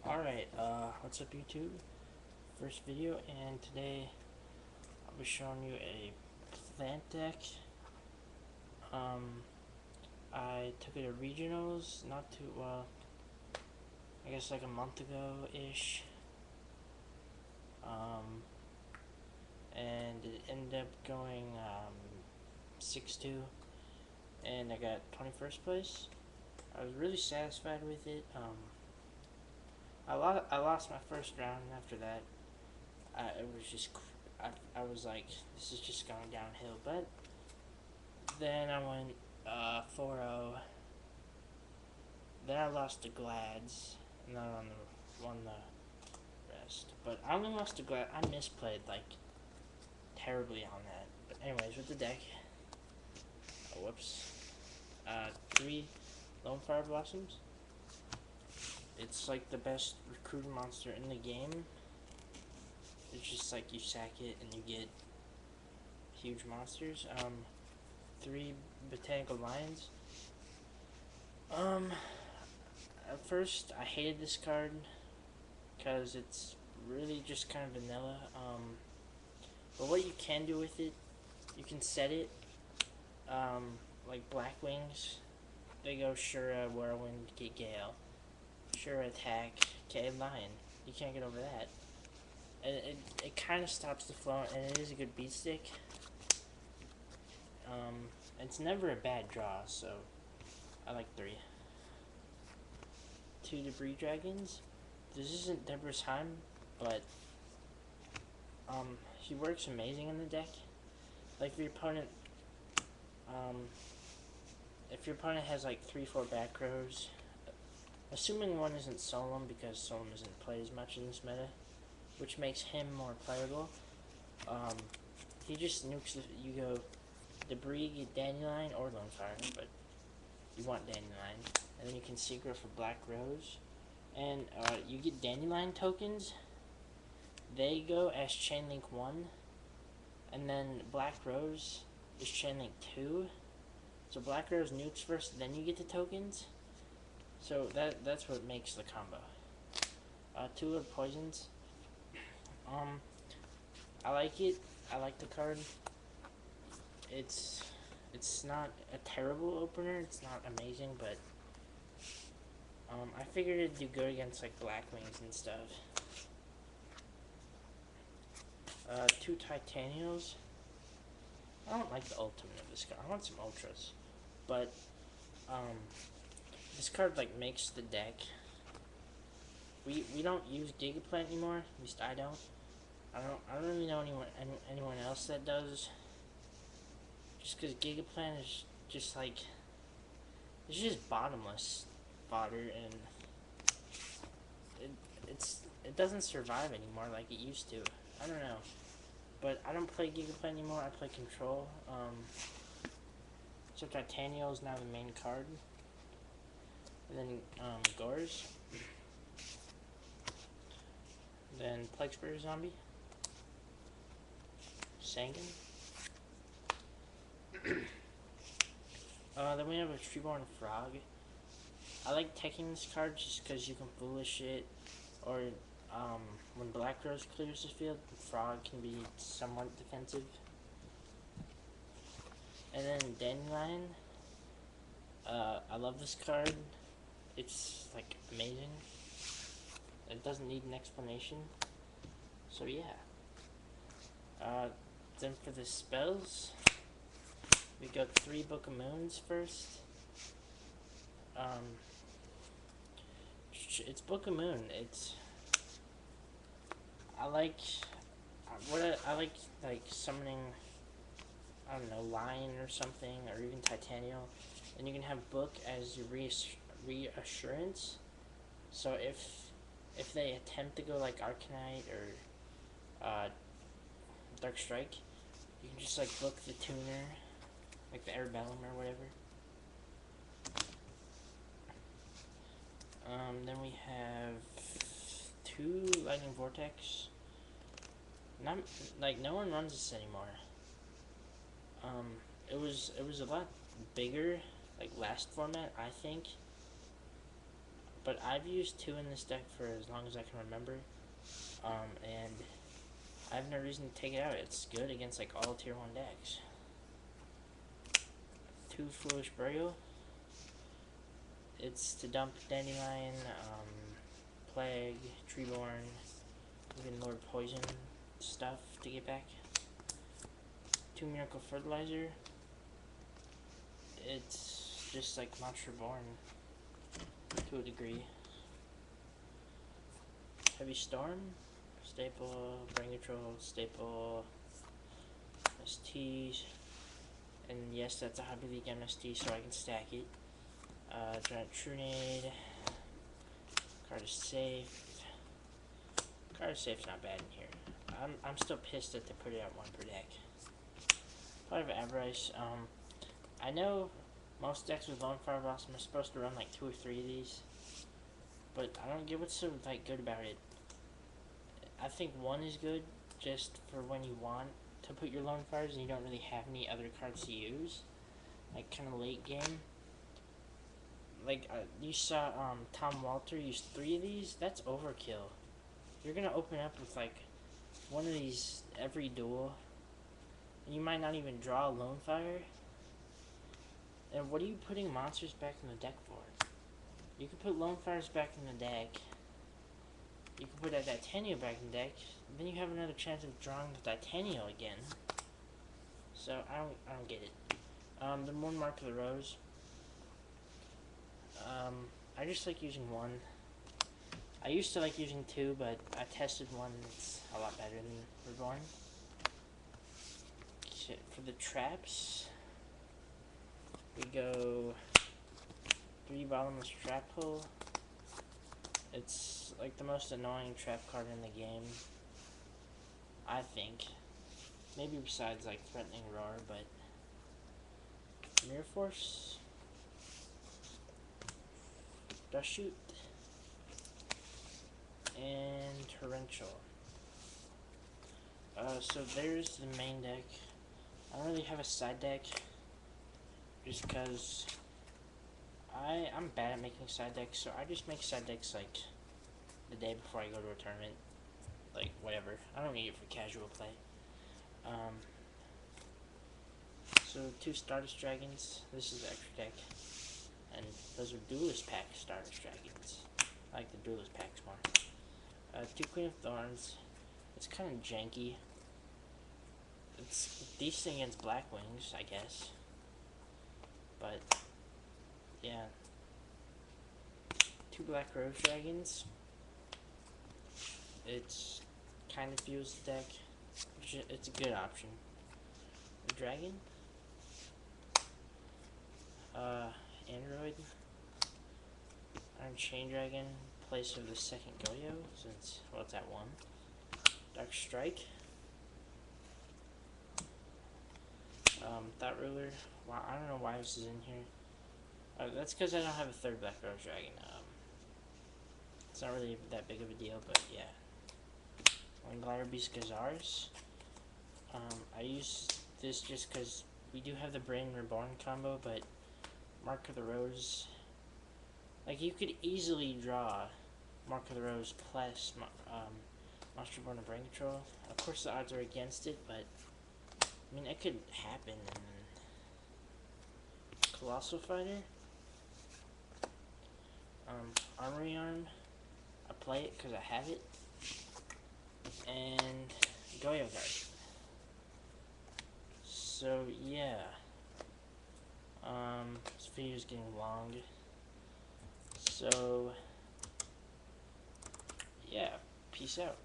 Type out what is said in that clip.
Alright, what's up YouTube? First video, and today I'll be showing you a plant deck. I took it to regionals not too well, I guess like a month ago-ish. And it ended up going 6-2, and I got 21st place. I was really satisfied with it. I lost my first round. After that, it was just, I was like, this is just going downhill. But then I went 4-0. Then I lost to Glads, and then I won the rest. But I only lost to Glad. I misplayed like terribly on that. But anyways, with the deck, whoops, 3 Lone Fire Blossoms. It's like the best recruiting monster in the game. It's just like you sack it and you get huge monsters. 3 Botanical Lions. At first I hated this card because it's really just kind of vanilla. But what you can do with it, you can set it like Black Wings. They go Shura, Whirlwind, get Gale. Shura attack, K Lion. You can't get over that. It kind of stops the flow, and it is a good beat stick. It's never a bad draw, so I like 3. 2 Debris Dragons. This isn't Deborah's Heim, but he works amazing in the deck. Like if your opponent has like 3-4 back rows, assuming one isn't Solemn, because Solemn isn't played as much in this meta, which makes him more playable. He just nukes you go Debris, get Dandelion, or Lone Fire, but you want Dandelion. And then you can Secret for Black Rose. And you get Dandelion tokens. They go as Chainlink 1. And then Black Rose is Chainlink 2. So Black Rose nukes first, then you get the tokens. So that's what makes the combo. 2 Lord Poisons. I like it. I like the card. It's not a terrible opener. It's not amazing, but I figured it'd do good against like Black Wings and stuff. 2 Titanials. I don't like the ultimate of this card. I want some ultras, but this card like makes the deck. We don't use Gigaplant anymore. At least I don't. I don't really know anyone else that does. Just because Gigaplant is just like, it's just bottomless fodder, and it doesn't survive anymore like it used to. I don't know, but I don't play Gigaplant anymore. I play Control. So Titanial is now the main card, and then Gores, then Plague Spirit Zombie, Sangan. Then we have a Treeborn Frog. I like taking this card just because you can foolish it, or when Black Rose clears the field, Frog can be somewhat defensive. And then Dandelion. I love this card. It's like amazing. It doesn't need an explanation. So yeah. Then for the spells, we got 3 Book of Moons first. It's Book of Moon. I like like summoning, I don't know, Lion or something, or even Titanial, and you can have Book as your reassurance. So if they attempt to go like Arcanite or Dark Strike, you can just like Book the Tuner, like the Arabellum or whatever. Then we have 2 Lightning Vortex. Not like no one runs this anymore. It was a lot bigger like last format, I think. but I've used 2 in this deck for as long as I can remember, and I have no reason to take it out. It's good against like all tier 1 decks. 2 Foolish Burial. It's to dump Dandelion, Plague, Treeborn, even Lord Poison stuff to get back. 2 Miracle Fertilizer. It's just like Monster Born to a degree. Heavy Storm, staple, Brain Control, staple, STs, and yes, that's a Hobby League MST, so I can stack it. Giant Trunade, card is safe. Card is safe's not bad in here. I'm still pissed that they put it at 1 per deck. Part of Avarice. I know most decks with Lone Fire Blossom are supposed to run like 2 or 3 of these, but I don't get what's so like good about it. I think 1 is good just for when you want to put your Lone Fires and you don't really have any other cards to use, like kind of late game. Like you saw Tom Walter use 3 of these. That's overkill. You're gonna open up with like 1 of these every duel, and you might not even draw a Lone Fire. And what are you putting monsters back in the deck for? You could put Lone Fires back in the deck. You could put that Titanium back in the deck. Then you have another chance of drawing the Titanium again. So I don't get it. The one Mark of the Rose. I just like using 1. I used to like using 2, but I tested 1. It's a lot better than Reborn. Okay, for the traps, we go 3 Bottomless Trap Hole. It's like the most annoying trap card in the game, I think. Maybe besides like Threatening Roar, but Mirror Force, Dust Shoot, and Torrential. So there's the main deck. I don't really have a side deck, just because I'm bad at making side decks, so I just make side decks like the day before I go to a tournament, like whatever. I don't need it for casual play. So 2 Stardust Dragons. This is the extra deck, and those are Duelist Pack Stardust Dragons. I like the Duelist packs more. 2 Queen of Thorns. It's kind of janky. It's decent against Black Wings, I guess. But yeah. 2 Black Rose Dragons. It's kind of fuels the deck. It's a good option. A dragon. Android. Iron Chain Dragon. Place of the 2nd Goyo, since, well, it's at 1. Dark Strike. Thought Ruler. Wow, I don't know why this is in here. That's because I don't have a 3rd Black Rose Dragon. It's not really that big of a deal, but yeah. Glider Beast Gazars. I use this just because we do have the Brain Reborn combo, but Mark of the Rose, like you could easily draw Mark of the Rose plus Monster Born and Brain Control. Of course the odds are against it, but I mean it could happen. And Colossal Fighter, Armory Arm, I play it because I have it, and Goyo Guard. So yeah, this video is getting long, so yeah, peace out.